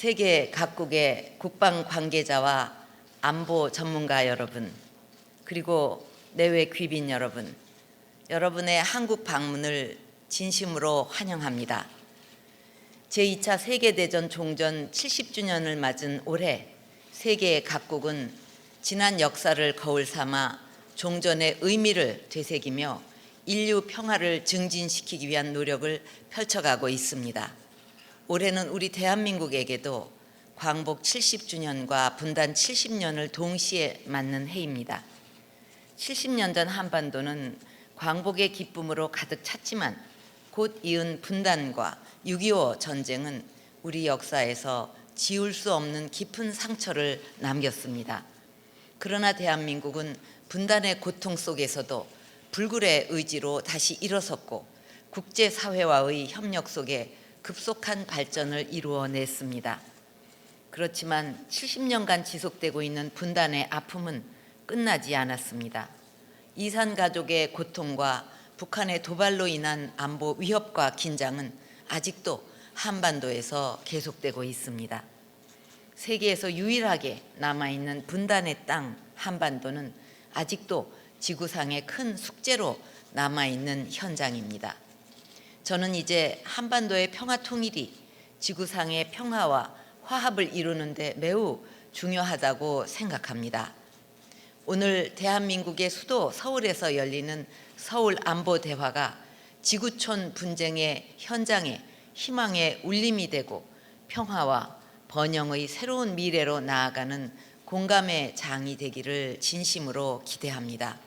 세계 각국의 국방 관계자와 안보 전문가 여러분, 그리고 내외 귀빈 여러분, 여러분의 한국 방문을 진심으로 환영합니다. 제2차 세계대전 종전 70주년을 맞은 올해 세계 각국은 지난 역사를 거울 삼아 종전의 의미를 되새기며 인류 평화를 증진시키기 위한 노력을 펼쳐가고 있습니다. 올해는 우리 대한민국에게도 광복 70주년과 분단 70년을 동시에 맞는 해입니다. 70년 전 한반도는 광복의 기쁨으로 가득 찼지만 곧 이은 분단과 6.25 전쟁은 우리 역사에서 지울 수 없는 깊은 상처를 남겼습니다. 그러나 대한민국은 분단의 고통 속에서도 불굴의 의지로 다시 일어섰고 국제사회와의 협력 속에 급속한 발전을 이루어냈습니다. 그렇지만 70년간 지속되고 있는 분단의 아픔은 끝나지 않았습니다. 이산 가족의 고통과 북한의 도발로 인한 안보 위협과 긴장은 아직도 한반도에서 계속되고 있습니다. 세계에서 유일하게 남아있는 분단의 땅 한반도는 아직도 지구상의 큰 숙제로 남아있는 현장입니다. 저는 이제 한반도의 평화 통일이 지구상의 평화와 화합을 이루는 데 매우 중요하다고 생각합니다. 오늘 대한민국의 수도 서울에서 열리는 서울 안보 대화가 지구촌 분쟁의 현장에 희망의 울림이 되고 평화와 번영의 새로운 미래로 나아가는 공감의 장이 되기를 진심으로 기대합니다.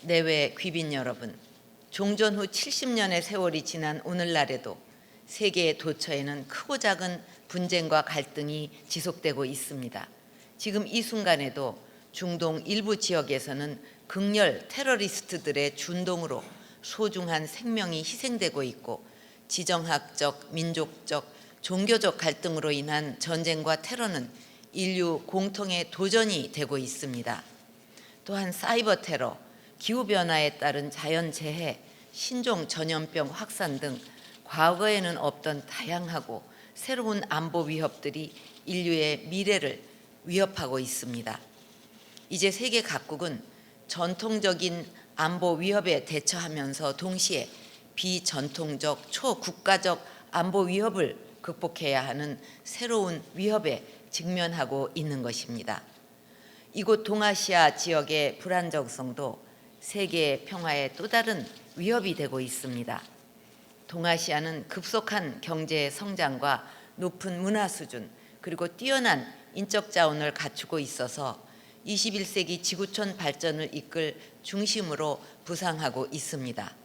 내외 귀빈 여러분, 종전 후 70년의 세월이 지난 오늘날에도 세계의 도처에는 크고 작은 분쟁과 갈등이 지속되고 있습니다. 지금 이 순간에도 중동 일부 지역에서는 극렬 테러리스트들의 준동으로 소중한 생명이 희생되고 있고 지정학적, 민족적, 종교적 갈등으로 인한 전쟁과 테러는 인류 공통의 도전이 되고 있습니다. 또한 사이버 테러, 기후변화에 따른 자연재해, 신종 전염병 확산 등 과거에는 없던 다양하고 새로운 안보 위협들이 인류의 미래를 위협하고 있습니다. 이제 세계 각국은 전통적인 안보 위협에 대처하면서 동시에 비전통적 초국가적 안보 위협을 극복해야 하는 새로운 위협에 직면하고 있는 것입니다. 이곳 동아시아 지역의 불안정성도 세계의 평화의 또 다른 위협이 되고 있습니다. 동아시아는 급속한 경제 성장과 높은 문화 수준 그리고 뛰어난 인적 자원을 갖추고 있어서 21세기 지구촌 발전을 이끌 중심으로 부상하고 있습니다.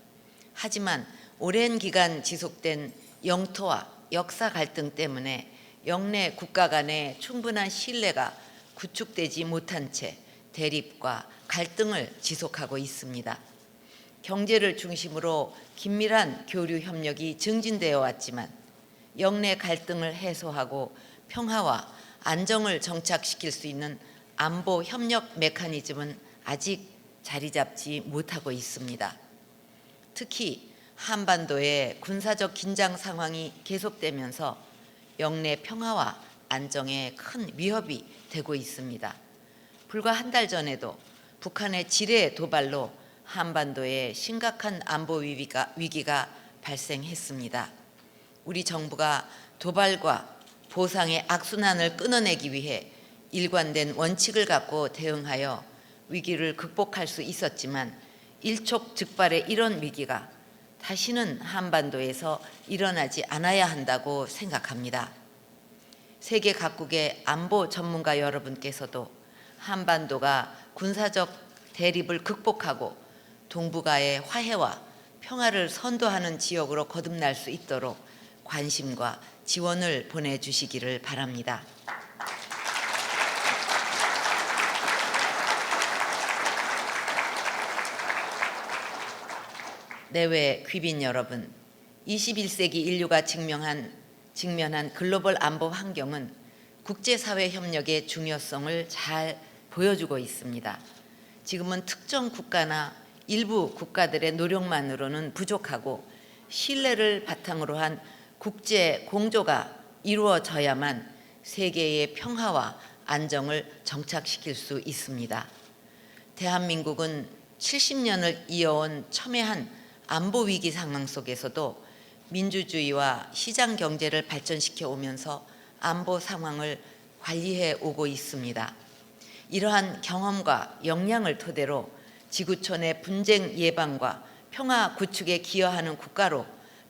하지만 오랜 기간 지속된 영토와 역사 갈등 때문에 영내 국가 간의 충분한 신뢰가 구축되지 못한 채 대립과 갈등을 지속하고 있습니다. 경제를 중심으로 긴밀한 교류 협력이 증진되어 왔지만 영내 갈등을 해소하고 평화와 안정을 정착시킬 수 있는 안보 협력 메커니즘은 아직 자리 잡지 못하고 있습니다. 특히 한반도의 군사적 긴장 상황이 계속되면서 영내 평화와 안정에 큰 위협이 되고 있습니다. 불과 한 달 전에도 북한의 지뢰 도발로 한반도에 심각한 안보 위기가 발생했습니다. 우리 정부가 도발과 보상의 악순환을 끊어내기 위해 일관된 원칙을 갖고 대응하여 위기를 극복할 수 있었지만 일촉즉발의 이런 위기가 다시는 한반도에서 일어나지 않아야 한다고 생각합니다. 세계 각국의 안보 전문가 여러분께서도 한반도가 군사적 대립을 극복하고 동북아의 화해와 평화를 선도하는 지역으로 거듭날 수 있도록 관심과 지원을 보내주시기를 바랍니다. 내외 귀빈 여러분, 21세기 인류가 직면한 글로벌 안보 환경은 국제사회 협력의 중요성을 잘 보여주고 있습니다. 지금은 특정 국가나 일부 국가들의 노력만으로는 부족하고 신뢰를 바탕으로 한 국제 공조가 이루어져야만 세계의 평화와 안정을 정착시킬 수 있습니다. 대한민국은 70년을 이어온 첨예한 안보 위기 상황 속에서도 민주주의와 시장 경제를 발전시켜 오면서 안보 상황을 관리해 오고 있습니다. 이러한 경험과 역량을 토대로 지구촌의 분쟁 예방과 평화 구축에 기여하는 국가로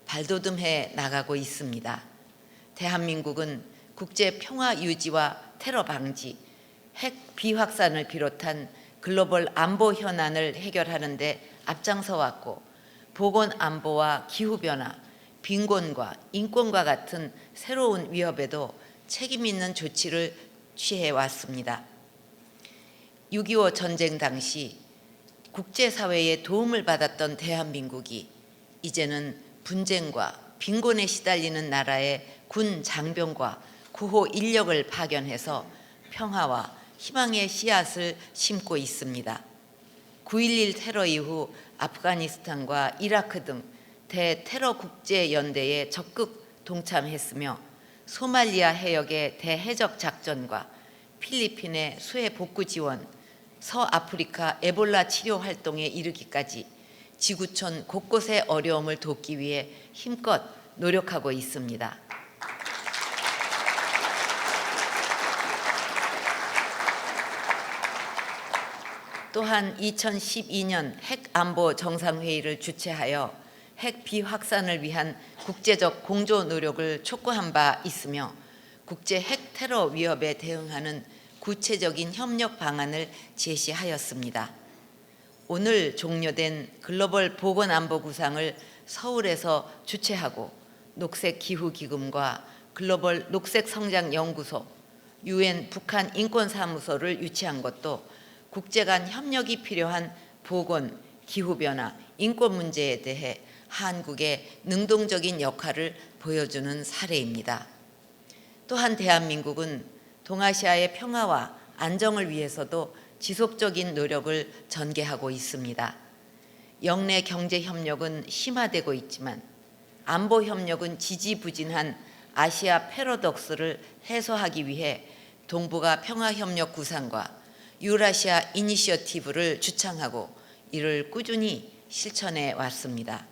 발돋움해 나가고 있습니다. 대한민국은 국제 평화 유지와 테러 방지, 핵 비확산을 비롯한 글로벌 안보 현안을 해결하는 데 앞장서 왔고, 보건 안보와 기후변화, 빈곤과 인권과 같은 새로운 위협에도 책임 있는 조치를 취해 왔습니다. 6.25 전쟁 당시 국제사회의 도움을 받았던 대한민국이 이제는 분쟁과 빈곤에 시달리는 나라의 군 장병과 구호 인력을 파견해서 평화와 희망의 씨앗을 심고 있습니다. 9.11 테러 이후 아프가니스탄과 이라크 등 대테러 국제연대에 적극 동참했으며 소말리아 해역의 대해적 작전과 필리핀의 수해 복구 지원, 서아프리카 에볼라 치료 활동에 이르기까지 지구촌 곳곳의 어려움을 돕기 위해 힘껏 노력하고 있습니다. 또한 2012년 핵안보 정상회의를 주최하여 핵 비확산을 위한 국제적 공조 노력을 촉구한 바 있으며 국제 핵 테러 위협에 대응하는 구체적인 협력 방안을 제시하였습니다. 오늘 종료된 글로벌 보건안보 구상을 서울에서 주최하고 녹색기후기금과 글로벌 녹색성장연구소, UN 북한 인권사무소를 유치한 것도 국제 간 협력이 필요한 보건, 기후변화, 인권 문제에 대해 한국의 능동적인 역할을 보여주는 사례입니다. 또한 대한민국은 동아시아의 평화와 안정을 위해서도 지속적인 노력을 전개하고 있습니다. 영내 경제 협력은 심화되고 있지만 안보 협력은 지지부진한 아시아 패러독스를 해소하기 위해 동북아 평화협력 구상과 유라시아 이니셔티브를 주창하고 이를 꾸준히 실천해 왔습니다.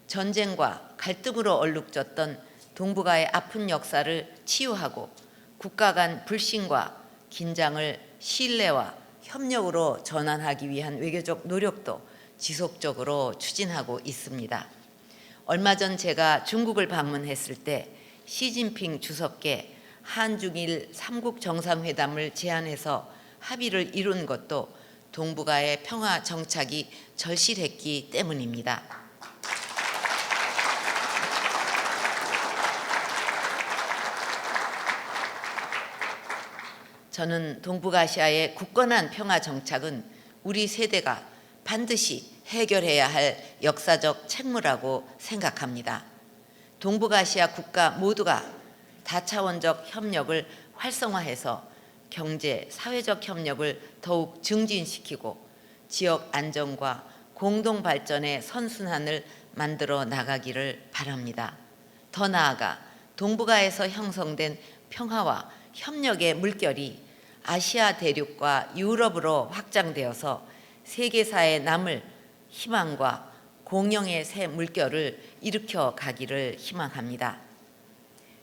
전쟁과 갈등으로 얼룩졌던 동북아의 아픈 역사를 치유하고 국가 간 불신과 긴장을 신뢰와 협력으로 전환하기 위한 외교적 노력도 지속적으로 추진하고 있습니다. 얼마 전 제가 중국을 방문했을 때 시진핑 주석께 한중일 3국 정상회담을 제안해서 합의를 이룬 것도 동북아의 평화 정착이 절실했기 때문입니다. 저는 동북아시아의 굳건한 평화 정착은 우리 세대가 반드시 해결해야 할 역사적 책무라고 생각합니다. 동북아시아 국가 모두가 다차원적 협력을 활성화해서 경제, 사회적 협력을 더욱 증진시키고 지역 안정과 공동 발전의 선순환을 만들어 나가기를 바랍니다. 더 나아가 동북아에서 형성된 평화와 협력의 물결이 아시아 대륙과 유럽으로 확장되어서 세계사에 남을 희망과 공영의 새 물결을 일으켜 가기를 희망합니다.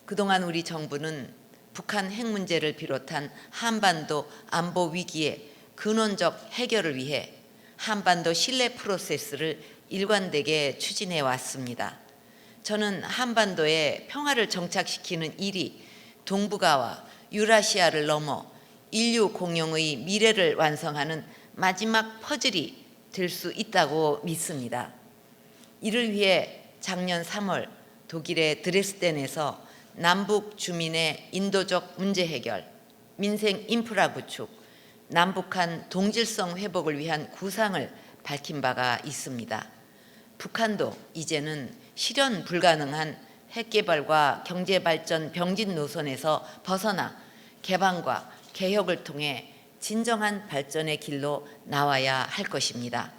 그동안 우리 정부는 북한 핵 문제를 비롯한 한반도 안보 위기의 근원적 해결을 위해 한반도 신뢰 프로세스를 일관되게 추진해 왔습니다. 저는 한반도에 평화를 정착시키는 일이 동북아와 유라시아를 넘어 인류 공용의 미래를 완성하는 마지막 퍼즐이 될 수 있다고 믿습니다. 이를 위해 작년 3월 독일의 드레스덴에서 남북 주민의 인도적 문제 해결, 민생 인프라 구축, 남북한 동질성 회복을 위한 구상을 밝힌 바가 있습니다. 북한도 이제는 실현 불가능한 핵개발과 경제발전 병진 노선에서 벗어나 개방과 개혁을 통해 진정한 발전의 길로 나와야 할 것입니다.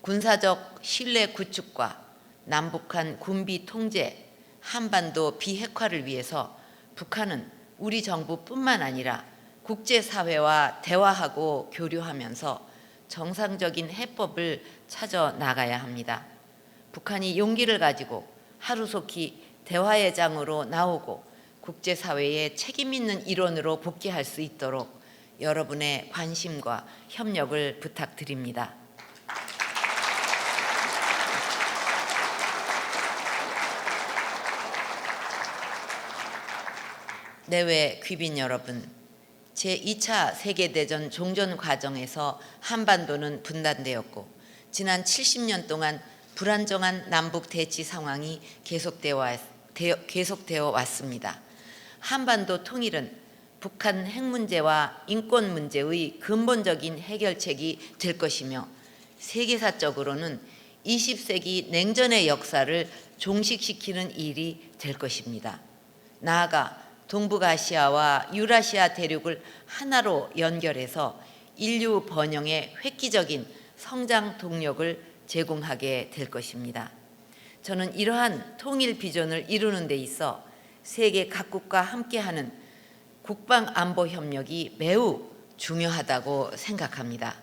군사적 신뢰 구축과 남북한 군비 통제, 한반도 비핵화를 위해서 북한은 우리 정부뿐만 아니라 국제사회와 대화하고 교류하면서 정상적인 해법을 찾아 나가야 합니다. 북한이 용기를 가지고 하루속히 대화의 장으로 나오고 국제사회에 책임 있는 일원으로 복귀할 수 있도록 여러분의 관심과 협력을 부탁드립니다. 내외 귀빈 여러분, 제2차 세계대전 종전 과정에서 한반도는 분단되었고 지난 70년 동안 불안정한 남북 대치 상황이 계속되어 왔습니다. 한반도 통일은 북한 핵 문제와 인권 문제의 근본적인 해결책이 될 것이며 세계사적으로는 20세기 냉전의 역사를 종식시키는 일이 될 것입니다. 나아가 동북아시아와 유라시아 대륙을 하나로 연결해서 인류 번영의 획기적인 성장 동력을 제공하게 될 것입니다. 저는 이러한 통일 비전을 이루는 데 있어 세계 각국과 함께하는 국방안보 협력이 매우 중요하다고 생각합니다.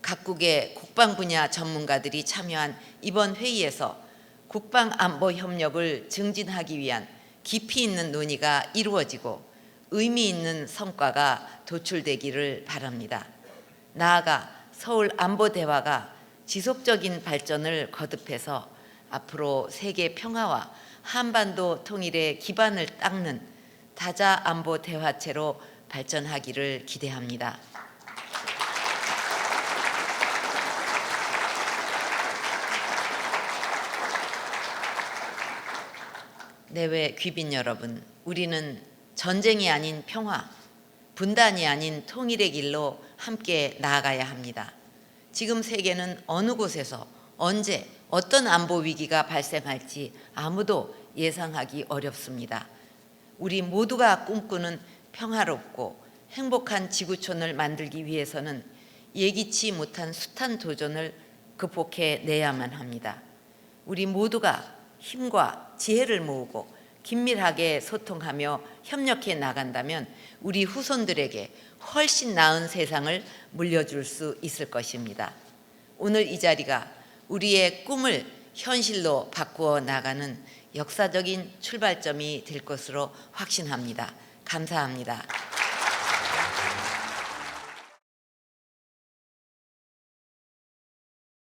각국의 국방 분야 전문가들이 참여한 이번 회의에서 국방안보 협력을 증진하기 위한 깊이 있는 논의가 이루어지고 의미 있는 성과가 도출되기를 바랍니다. 나아가 서울 안보대화가 지속적인 발전을 거듭해서 앞으로 세계 평화와 한반도 통일의 기반을 닦는 다자 안보 대화체로 발전하기를 기대합니다. 내외 귀빈 여러분, 우리는 전쟁이 아닌 평화, 분단이 아닌 통일의 길로 함께 나아가야 합니다. 지금 세계는 어느 곳에서 언제 어떤 안보 위기가 발생할지 아무도 예상하기 어렵습니다. 우리 모두가 꿈꾸는 평화롭고 행복한 지구촌을 만들기 위해서는 예기치 못한 숱한 도전을 극복해내야만 합니다. 우리 모두가 힘과 지혜를 모으고 긴밀하게 소통하며 협력해 나간다면 우리 후손들에게 훨씬 나은 세상을 물려줄 수 있을 것입니다. 오늘 이 자리가 우리의 꿈을 현실로 바꾸어 나가는 역사적인 출발점이 될 것으로 확신합니다. 감사합니다.